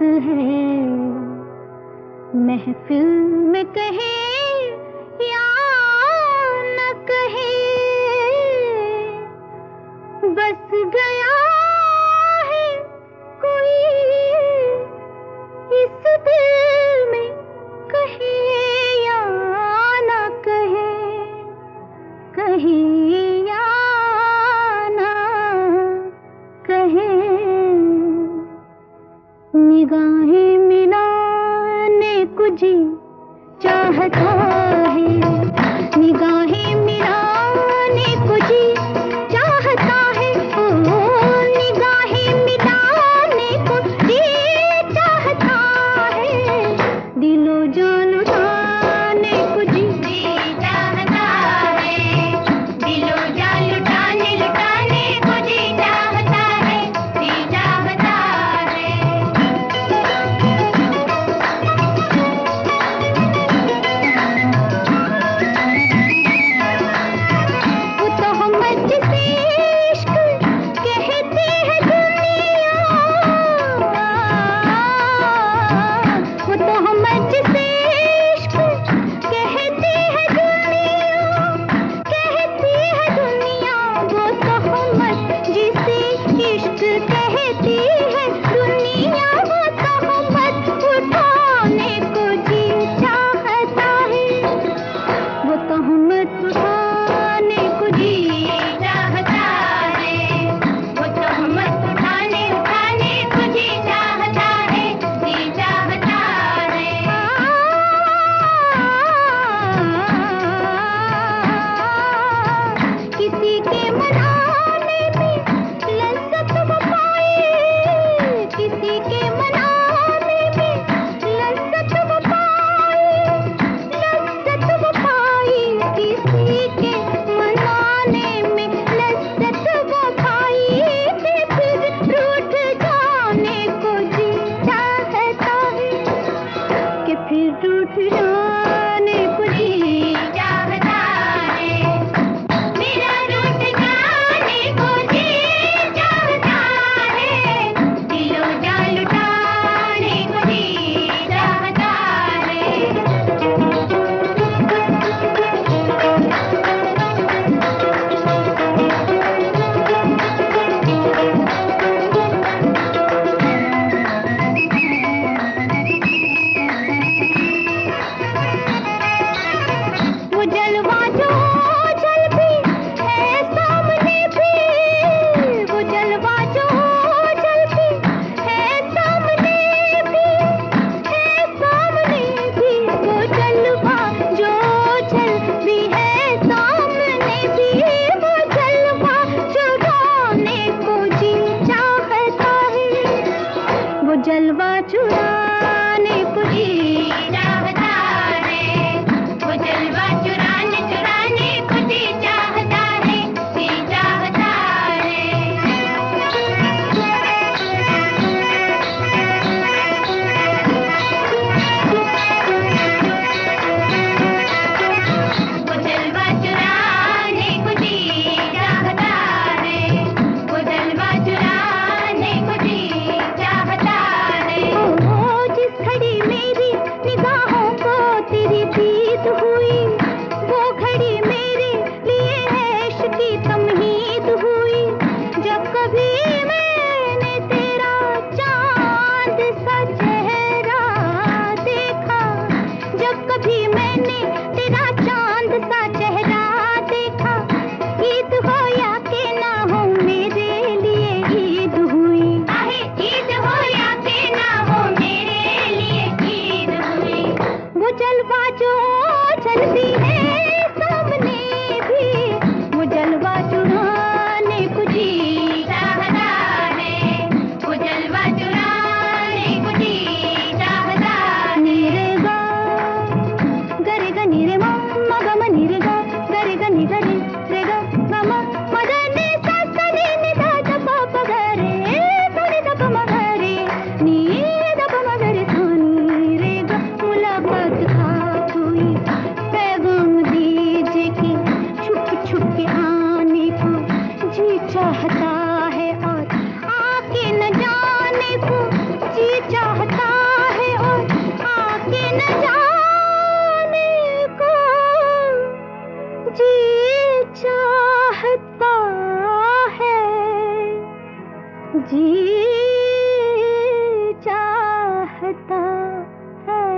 है। महफिल में कहे या न कहे, बस गया है कोई इस दिल में, कहे या न कहे, कहे या न कहे। निगाहें मिलाने को जी चाहता है, निगाहें मिलाने को जी चाहता है। ओ निगाहें मिलाने को जी चाहता है, दिलो जान लुटाने को जी चाहता है, दिलो जान लुटाने लुटाने को जी चाहता है, जी चाहता है। वो तो हम जिसे इश्क कहती है दुनिया, वो तो हम जिसे इश्क कहती है दुनिया, कहती है दुनिया। वो तो हम जिसे इश्क कहती है दुनिया, वो तो हम उठाने को जी चाहता है, वो तो हम उठाने को जी चाहता है, वो तो हम उठाने उठाने को जी चाहता है, जी चाहता है। किसी के मनाने में लज्जत वो पाए, किसी के मनाने में लज्जत वो पाए, लज्जत वो पाए। किसी के मनाने में लज्जत वो पाए, कि फिर रूठ जाने को जी चाहता है, कि फिर रूठ जाने को जी चाहता है। मेरा रूठ जाने को जी चाहता है, दिलो जान लुटाने को जी चाहता है। वो जलवा जो जल भी है सामने भी, वो जलवा जो जल भी है सामने भी, है सामने भी। वो जलवा जो जल भी है सामने भी, वो जलवा चुराने को जी चाहता है, वो जलवा चुराने को जी चाहता है, वो जलवा चुराने चुराने को जी चाहता है, जी चाहता है। वो जलवा चुराने को जी चाहता है, वो जलवा चुराने को जी चाहता है। चाहता है और आके न जाने को जी चाहता है, जी चाहता है।